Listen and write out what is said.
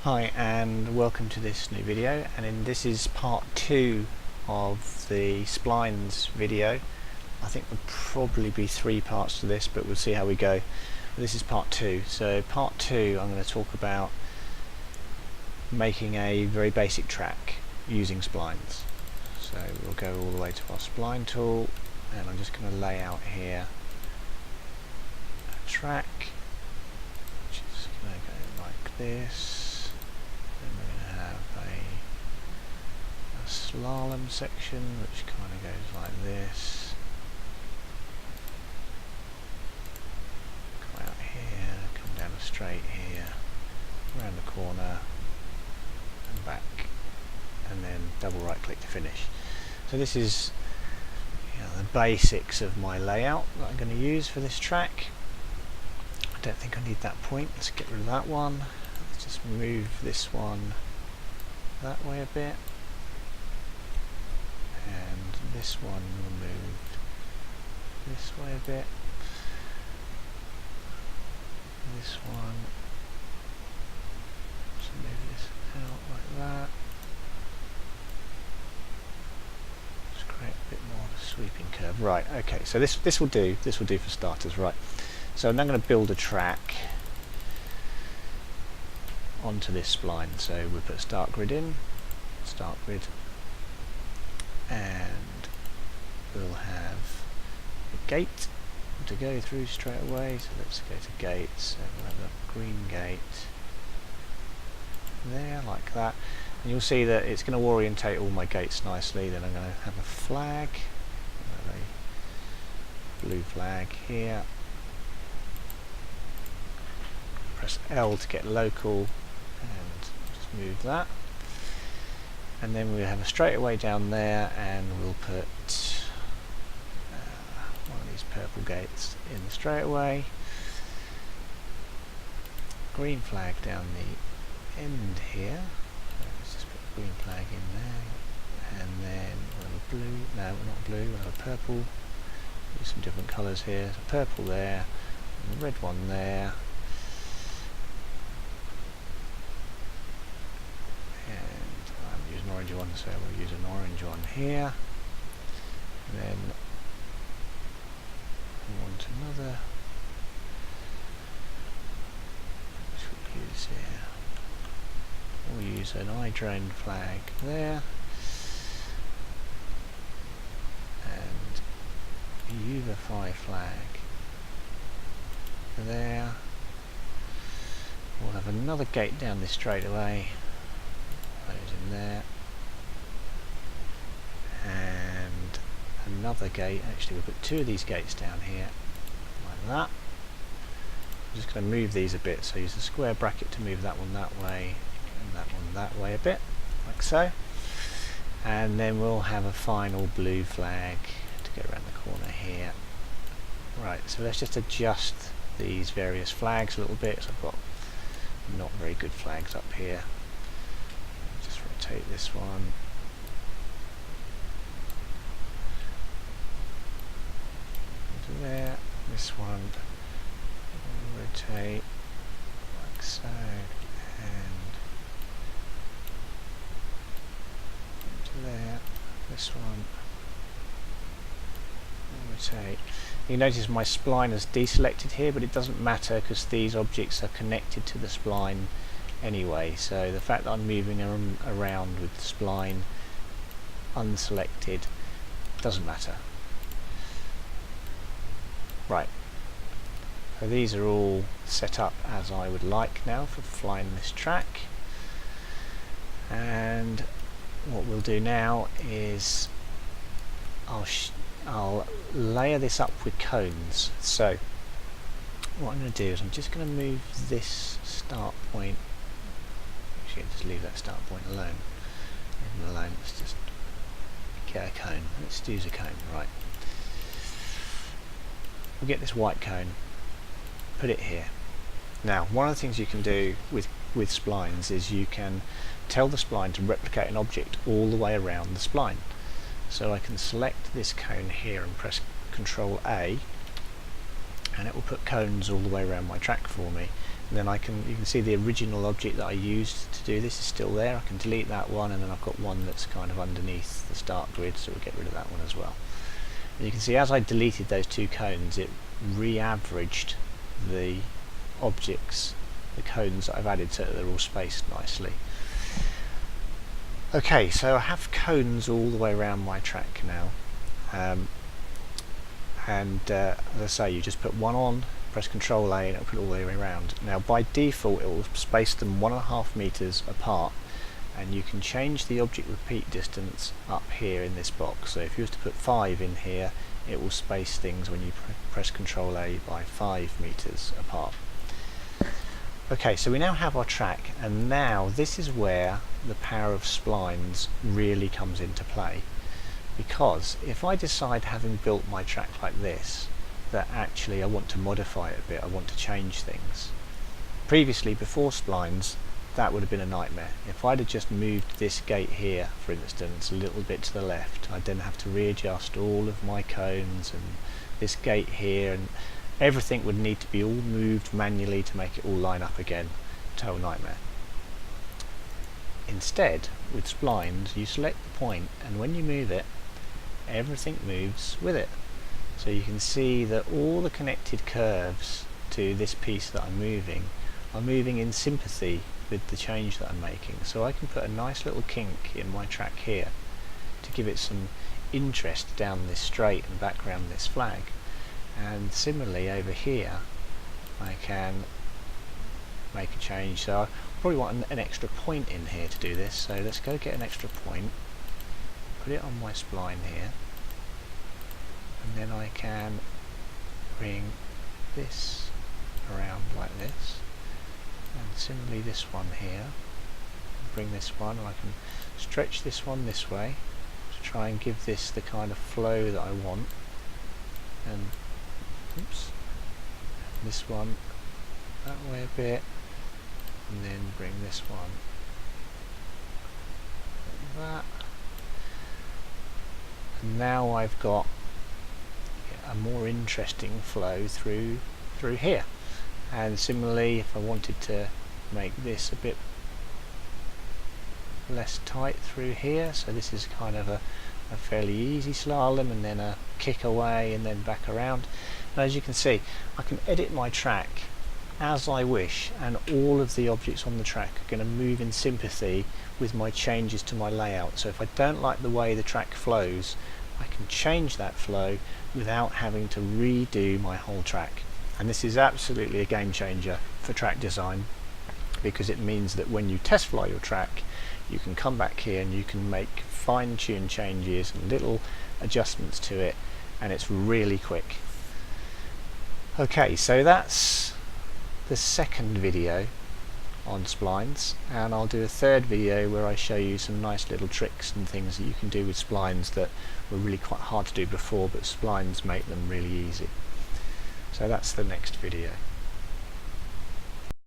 Hi and welcome to this new video, and this is part 2 of the splines video. I think there'll probably be 3 parts to this, but we'll see how we go. This is part 2. So part 2 I'm going to talk about making a very basic track using splines. So we'll go all the way to our spline tool, and I'm just going to lay out here a track which is going to go like this. Then we're going to have a slalom section which kind of goes like this. Come out here, come down a straight here, around the corner and back, and then double right click to finish. So this is the basics of my layout that I'm going to use for this track. I don't think I need that point. Let's get rid of that one. Let's just move this one that way a bit, and this one will move this way a bit. This one, just move this out like that. Just create a bit more of a sweeping curve. Right, okay, so this will do. This will do for starters, right? So I'm now going to build a track onto this spline. So we'll put start grid in, start grid, and we'll have a gate to go through straight away. So let's go to gates, and we'll have a green gate there like that, and you'll see that it's going to orientate all my gates nicely. Then I'm going to have a flag, have a blue flag here. Press L to get local and just move that, and then we'll have a straightaway down there, and we'll put one of these purple gates in the straightaway, green flag down the end here. So let's just put a green flag in there, and then we'll have a blue, no not blue, we'll have a purple, use some different colours here, so purple there, and the red one there. Orange one, so we'll use an orange one here, and then we want another which we'll use here. We'll use an eye drain flag there, and a Uvify flag there. We'll have another gate down this straightaway, those in there, and another gate. Actually we'll put 2 of these gates down here like that. I'm just going to move these a bit, so use the square bracket to move that one that way and that one that way a bit, like so, and then we'll have a final blue flag to go around the corner here. Right, so let's just adjust these various flags a little bit. So I've got not very good flags up here. Just rotate this one, into there, this one rotate like so, and into there, this one rotate. You notice my spline is deselected here, but it doesn't matter because these objects are connected to the spline anyway, so the fact that I'm moving around with the spline unselected doesn't matter. Right, so these are all set up as I would like now for flying this track, and what we'll do now is I'll layer this up with cones. So what I'm going to do is I'm just going to move this start point. Actually, just leave that start point alone. Leave it alone. Let's just get a cone. Let's use a cone. Right. We'll get this white cone. Put it here. Now, one of the things you can do with splines is you can tell the spline to replicate an object all the way around the spline. So I can select this cone here and press Ctrl A, and it will put cones all the way around my track for me. And then you can see the original object that I used to do this is still there. I can delete that one, and then I've got one that's kind of underneath the start grid, so we'll get rid of that one as well. And you can see as I deleted those two cones, it re-averaged the objects, the cones that I've added, so that they're all spaced nicely. Okay, so I have cones all the way around my track now, as I say, you just put one on, press Ctrl A, and it'll put it all the way around. Now by default it will space them 1.5 meters apart, and you can change the object repeat distance up here in this box. So if you was to put 5 in here, it will space things when you press Ctrl A by 5 meters apart. Okay, so we now have our track, and now this is where the power of splines really comes into play. Because if I decide, having built my track like this, that actually I want to modify it a bit, I want to change things. Previously, before splines, that would have been a nightmare. If I'd have just moved this gate here, for instance, a little bit to the left, I'd then have to readjust all of my cones and this gate here, and everything would need to be all moved manually to make it all line up again. Total nightmare. Instead, with splines, you select the point, and when you move it, everything moves with it. So you can see that all the connected curves to this piece that I'm moving are moving in sympathy with the change that I'm making. So I can put a nice little kink in my track here to give it some interest down this straight and back around this flag. And similarly over here I can make a change. So I probably want an extra point in here to do this, so let's go get an extra point, put it on my spline here, and then I can bring this around like this, and similarly this one here, bring this one, and I can stretch this one this way to try and give this the kind of flow that I want, and oops, this one that way a bit, and then bring this one like that. And now I've got a more interesting flow through here. And similarly, if I wanted to make this a bit less tight through here, so this is kind of a fairly easy slalom, and then a kick away and then back around. And as you can see, I can edit my track as I wish, and all of the objects on the track are going to move in sympathy with my changes to my layout. So if I don't like the way the track flows, I can change that flow without having to redo my whole track. And this is absolutely a game changer for track design, because it means that when you test fly your track, you can come back here and you can make fine-tune changes and little adjustments to it, and it's really quick. Okay, so that's the second video on splines, and I'll do a third video where I show you some nice little tricks and things that you can do with splines that were really quite hard to do before, but splines make them really easy. So that's the next video.